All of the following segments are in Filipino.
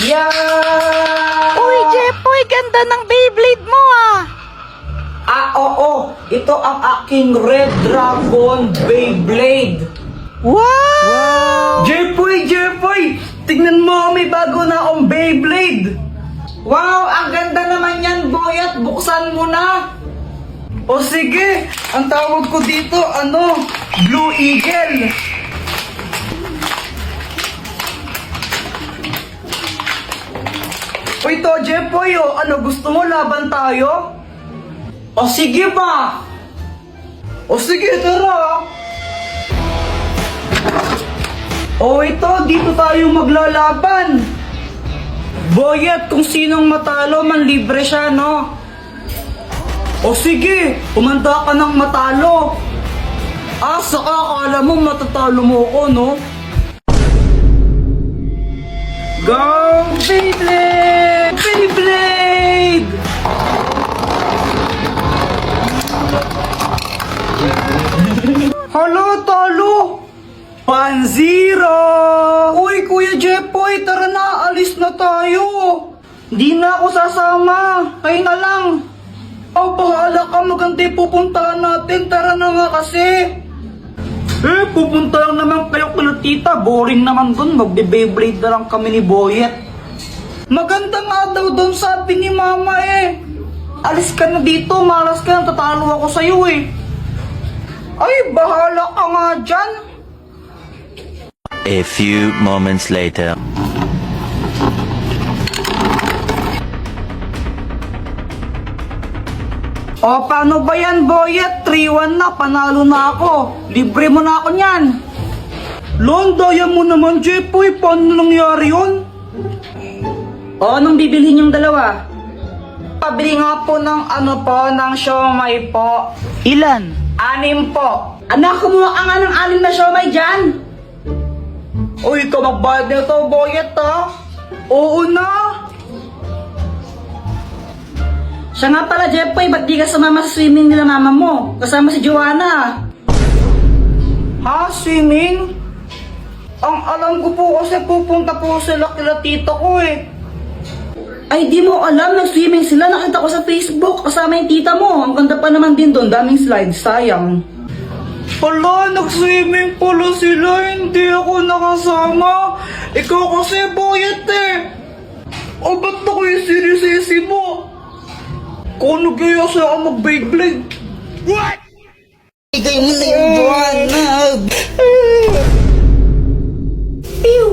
Yeah! Uy, Jepoy, ganda ng Beyblade mo ah! Oo. Ito ang aking Red Dragon Beyblade. Wow! Jepoy! Tingnan mo, may bago na akong Beyblade. Wow, ang ganda naman yan, Boyet. Buksan mo na. O sige, ang tawag ko dito, Blue Eagle. O ito, Jepoy, gusto mo laban tayo? O sige ba? O sige, tara. O ito, dito tayo maglalaban. Boyet, kung sinong matalo, manlibre siya, no? O sige, kumanda ka ng matalo. Saka akala mo matatalo mo ko, no? Go, Beyblade! Beyblade! Halo, talo! 1-0! Uy, Kuya Jepoy, tara na, alis na tayo. Di na ako sasama, kayo na lang. Bahala ka, maganda yung pupuntahan natin, tara na nga kasi. Pupunta lang naman kayo kila tita, boring naman dun, magbe-Beyblade na lang kami ni Boyet. Maganda nga daw dun, sabi ni Mama eh. Alis ka na dito, malas ka, tatalo ako sa'yo eh. Ay, bahala ka nga dyan. A few moments later. O, paano ba yan, Boyet? 3-1 na, panalo na ako. Libre mo na ako niyan. Lon, daya mo naman, Jepoy. Paano nangyari yun? O, anong bibilhin yung dalawa? Pabili nga po ng ng siomay po. Ilan? 6 po. Anak, kumuha ka nga ng 6 na siomay dyan. Uy, ikaw magbayad nito, Boyet, ha? Oo na. Siya nga pala, Jepoy, ba't di ka sumama sa swimming nila mama mo? Kasama si Joanna. Ha? Swimming? Ang alam ko po kasi pupunta po sila kila tito ko eh. Ay, di mo alam, nag-swimming sila. Nakita ko sa Facebook, kasama yung tita mo. Ang ganda pa naman din doon, daming slides, sayang. Pala, nag-swimming pala sila, hindi ako nakasama. Ikaw kasi, Boyet eh. O, ba't ako yung sinisisi mo? Kung nag-iya siya ako mag-Beyblade. What? Bigay mo na yung Joanna! Pew!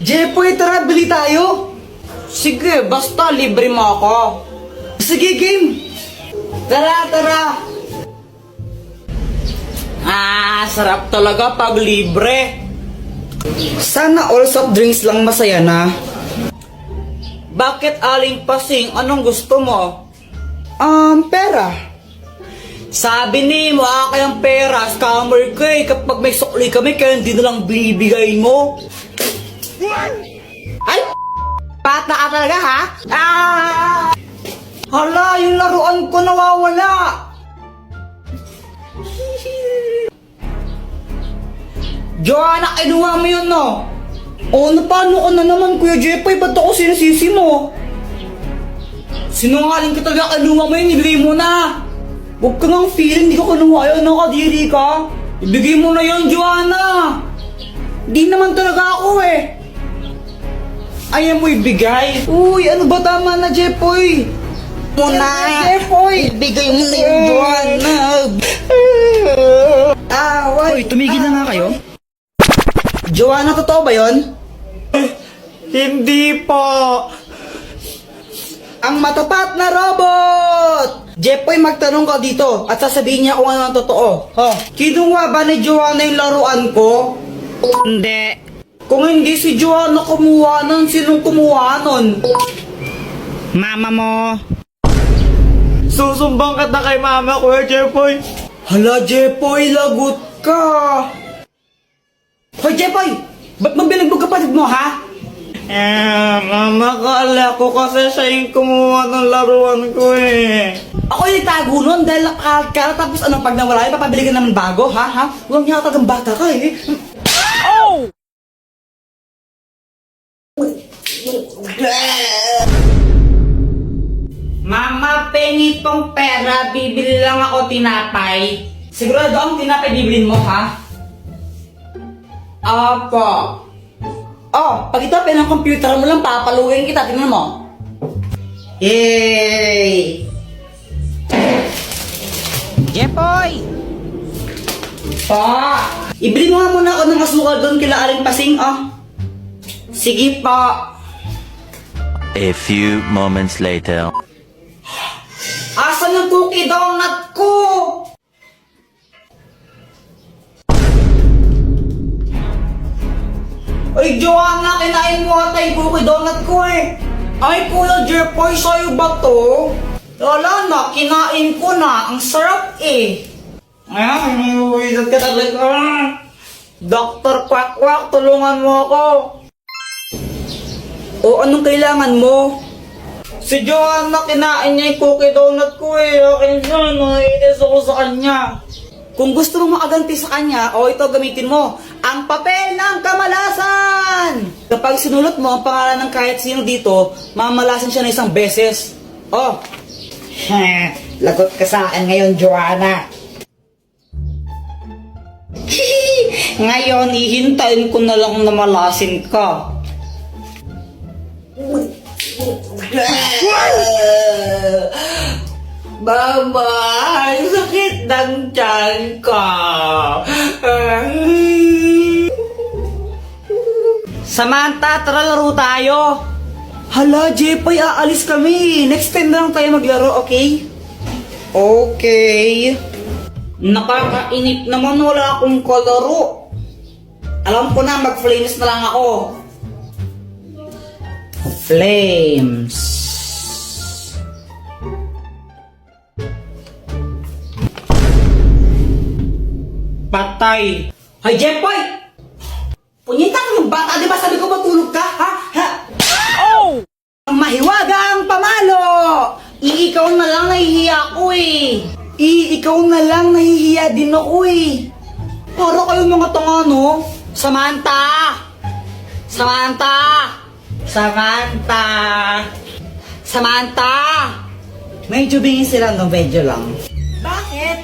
Jepoy, tara, bili tayo. Sige, basta libre mo ako. Sige, game. Tara. Sarap talaga pag libre. Sana all soft drinks lang masaya na. Bakit aling pasing? Anong gusto mo? Pera. Sabi ni mo, kayang pera, scammer ka eh. Kapag may sukli kami, kaya hindi na lang binibigay mo. Ay! Bata ka talaga, ha? Hala, yung laruan ko nawawala. Joanna, kinuha mo yun, no? Paano ka na naman, Kuya Jepoy? Ba't ako sinisisi mo? Sinungaling ka talaga, kinuha mo yun, ibigay mo na. Huwag ka ngang feeling, di ko kinuha yun, nakadiri ka. Ibigay mo na yun, Joanna. Di naman talaga ako eh. Ayaw mo ibigay. Uy, ano ba tama na, Jepoy? Muna! Jepoy! Bigay mo na yung Joanna! Uy, tumigil na nga kayo. Joanna, totoo ba yun? Hindi po. Ang matapat na robot! Jepoy, magtanong ka dito at sasabihin niya kung ano ang totoo. Kinuha ba ni Joanna yung laruan ko? Hindi. Kung hindi si Joanna kumuha nun, sinong kumuha nun? Mama mo. Susumbang ka na kay mama ko, Jepoy. Hala, Jepoy, lagot ka. Hoy, Jepoy! Ba't mo binagbog kapatid mo, ha? Mama, kala ko kasi siya yung kumuha ng laruan ko eh. Ako yung itago nun dahil nakakala tapos pag nawala yun, papabili ka naman bago, ha? Huwag niya katagang bata ka eh. Oh! Mama, pengi tong pera. Bibili lang ako tinapay. Sigurado ang tinapay bibilin mo, ha? Opo. Oh, pag ito ng computer mo lang, papaluin kita. Tingnan mo. Yay! Jepoy! Pa! Ibili mo nga muna ako ng asukal doon kila Aling Pasing, oh. Sige po. A few moments later. Asan yung cookie donut ko? Ay, Joanna, kinain mo ata yung cookie donut ko eh. Ay, Kuya Jepoy, sa'yo ba to? Wala na, kinain ko na. Ang sarap eh. Ay, mawiwisat ka talaga. Dr. Quack, tulungan mo ako. O, anong kailangan mo? Si Joanna, kinain niya yung cookie donut ko eh. Akin siya, naiinis ako sa kanya. Kung gusto mong makaganti sa kanya, o ito gamitin mo, ang papel ng kamalasan! Kapag sinulot mo ang pangalan ng kahit sino dito, mamalasan siya na isang beses. Oh, Lagot ka sa akin ngayon, Joanna. Ngayon, ihintayin ko na lang na malasin ka. Mama, ang sakit ng tiyan ko. Samantha, tara laro tayo. Hala, Jepoy, aalis kami. Next time na lang tayo maglaro, okay? Okay. Nakakainip naman, wala akong kalaro. Alam ko na, mag-flames na lang ako. Flames. Patay. Hoy, Jepoy! Punyitang yung bata, di ba sabi ko matulog ka, ha? Ha? Oh! Ang mahiwagang pamalo! Ikaw na lang, nahihiya ko eh. Ikaw na lang, nahihiya din ako eh. Para kayo mga tanga, no? Samantha! Samantha! Samantha! Samantha! Medyo bingin sila, no? Medyo lang. Bakit?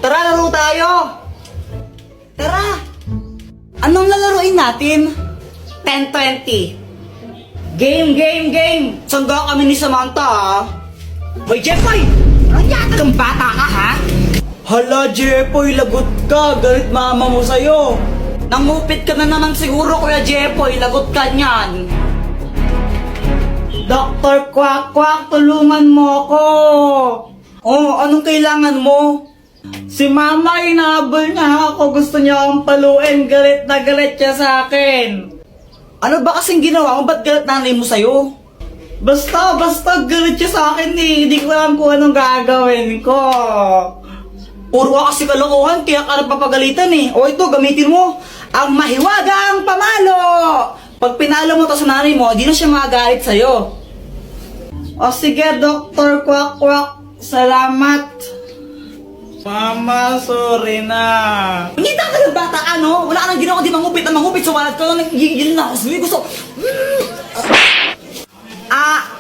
Tara, laro tayo! Tara! Anong lalaroin natin? 10-20. Game! Sangga kami ni Samantha, ha? Hoy, Jepoy! Anong yata kang bata ka, ha? Hala, Jepoy, lagot ka. Galit mama mo sa'yo. Nangupit ka na naman siguro, Kuya Jepoy. Lagot ka niyan. Dr. Quack, tulungan mo ako. Oh, anong kailangan mo? Si Mama, inahabol niya ako. Gusto niya akong paluin. Galit na galit siya sa akin. Ano ba kasing ginawa mo? Ba't galit nanay mo sa'yo? Basta galit siya sa akin eh. Hindi ko alam kung anong gagawin ko. Puro ka kasi kalokohan, kaya ka napapagalitan eh. O ito, gamitin mo ang mahiwagang pamalo. Pag pinalo mo to sa nanay mo, di na siya magagalit sa'yo. O sige, Dr. Quack. Salamat. Mama, sorry na. Hindi ka ng bata ka, no? Wala ka nang ginawa, di mangupit na mangupit. So, wala ka lang nagigil na ako. Sabi gusto.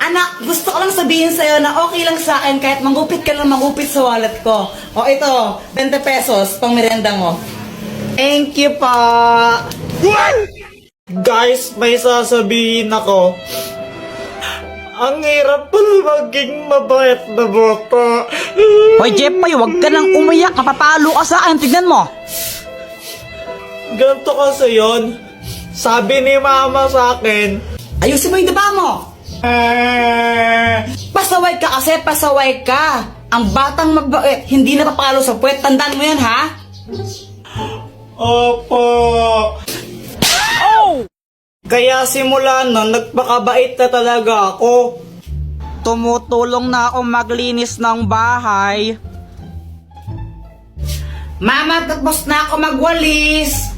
Anak, gusto ko lang sabihin sa'yo na okay lang sa akin kahit mangupit ka lang mangupit sa wallet ko. O ito, 20 pesos, pang merenda mo. Thank you pa. Guys, may sasabihin ako. Ang hirap pala maging mabait na bata. Hoy, Jepoy, huwag ka nang umiyak. Napapalo ka sa akin. Tignan mo. Ganito kasi yun. Sabi ni Mama sa akin, Ayusin mo yung daba mo. Pasaway ka kasi, pasaway ka. Ang batang mabait, hindi napapalo sa puwet. Tandaan mo yan, ha? Opo. Kaya simula nun, nagpakabait na talaga ako. Tumutulong na ako maglinis ng bahay. Mama, tapos na ako magwalis.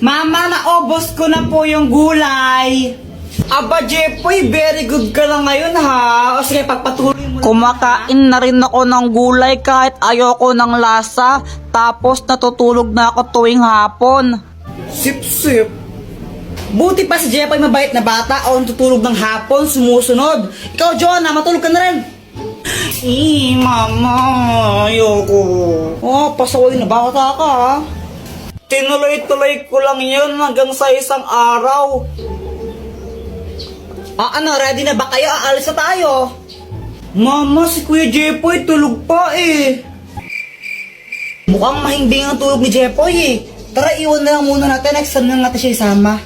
Mama, naubos ko na po yung gulay. Aba, Jepoy, very good ka lang ngayon, ha? O sige, pagpatuloy mo. Kumakain na rin ako ng gulay kahit ayoko ng lasa. Tapos natutulog na ako tuwing hapon. Sip-sip. Buti pa si Jepoy mabait na bata o tutulog ng hapon, sumusunod. Ikaw, Joanna, matulog ka na rin. Mama, ayoko. Oh, pasaway na bata ka ha. Tinuloy-tuloy ko lang yun hanggang sa isang araw. Ano, ready na ba kayo? Aalis na tayo. Mama, si Kuya Jepoy tulog pa eh. Mukhang mahimbing ang tulog ni Jepoy eh. Tara, iwan na lang muna natin. Next time na natin siya isama.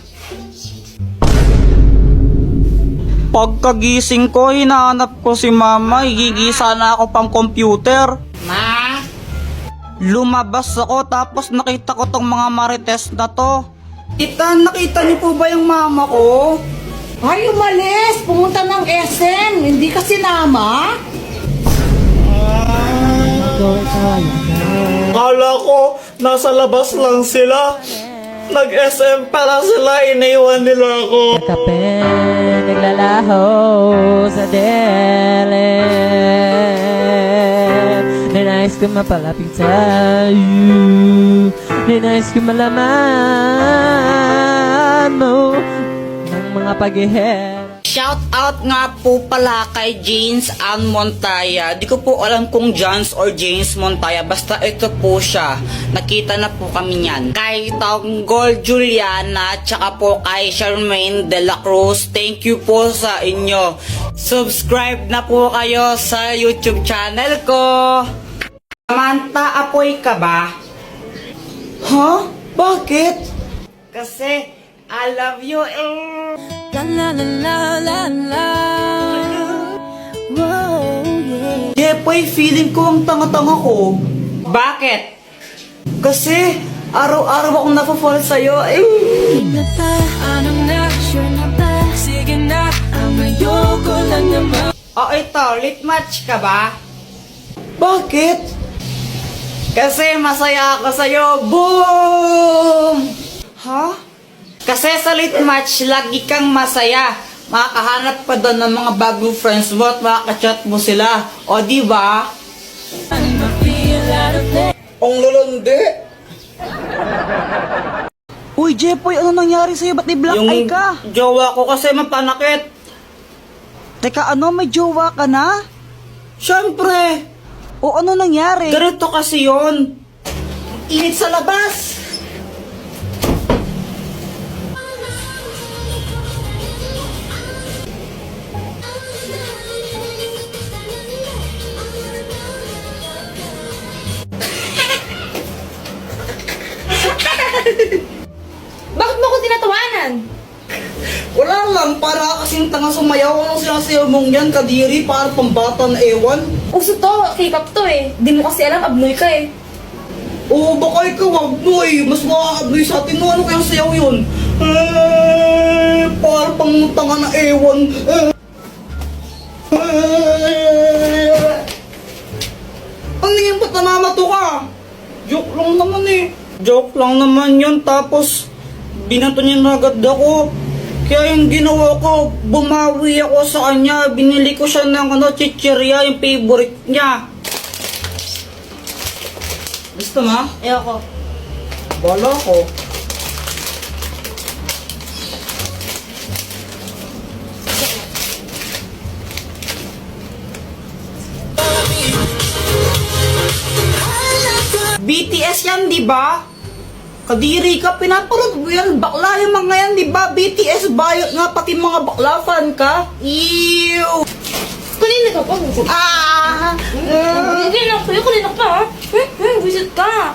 Pagkagising ko, hinahanap ko si Mama. Igigisa na ako pang computer. Ma? Lumabas ako tapos nakita ko tong mga marites na to. Tita, nakita niyo po ba yung mama ko? Ay, umalis! Pumunta ng SM! Hindi ka sinama? Kala ko, nasa labas lang sila. Nag-SM pala sila, iniwan nila ako. Kape, naglalaho sa dilim. Ninais ko mapalapit sa'yo. Ninais ko malaman mo ng mga pag-ihera. Shout out nga po pala kay James Ann Montaya. Di ko po alam kung Jans or James Montaya. Basta ito po siya. Nakita na po kami niyan. Kay Tanggol Juliana, tsaka po kay Charmaine De La Cruz. Thank you po sa inyo. Subscribe na po kayo sa YouTube channel ko. Samantha, apoy ka ba? Huh? Bakit? Kasi I love you eh. La la la la la la. Whoa, yeah. Jepoy, feeling ko ang tanga-tanga ko. Bakit? Kasi araw-araw akong napafall sa'yo. Na ba? Anong na? Sure na ba? Sige na, ang ayoko lang naman. Ito, late match ka ba? Bakit? Kasi masaya ako sa'yo. Boom! Ha? Kasi sa late match, lagi kang masaya. Makakahanap pa doon ng mga bagong friends mo at makakachat mo sila. O, di ba? Ang lalandi. Uy, Jepoy, ano nangyari sa'yo? Ba't di-black eye ka? Jowa ko kasi mapanakit. Teka, ano? May jowa ka na? Siyempre, O ano nangyari? ganito kasi yun. Init sa labas. Bakit mo ko tinatawanan? Wala lang, para kasing tanga sumayaw. Anong sinasayaw mong yan, kadiri, para pambata na ewan? Uso to, K-pop to eh. Di mo kasi alam, abnoy ka eh. Oo, baka ikaw, abnoy. Mas makakabnoy sa atin. Ano kayang sayaw yun? Para pang tanga na ewan. Ano yan, ba't namamato ka? Joke lang naman eh. Joke lang naman yun, tapos binato niya na agad ako. Kaya yung ginawa ko, bumawi ako sa kanya. Binili ko siya ng chichirya, yung favorite niya. Gusto mo? Ayoko. Bala ko. BTS yan, di ba? Kadiri ka, pinapanood mo yan. Bakla yung mga yan, di ba? BTS bayot nga, pati mga bakla fan ka. Ew! Kanina ka pa. Kanina ka pa ha? Visit ka.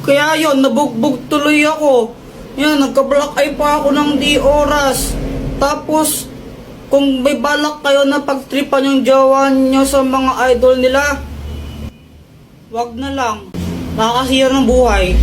Kaya yun, nabugbog tuloy ako. Yan, nagka-black eye pa ako ng di oras. Tapos, kung may balak kayo na pagtripan yung jowa nyo sa mga idol nila, wag na lang. Nakakasira ng buhay.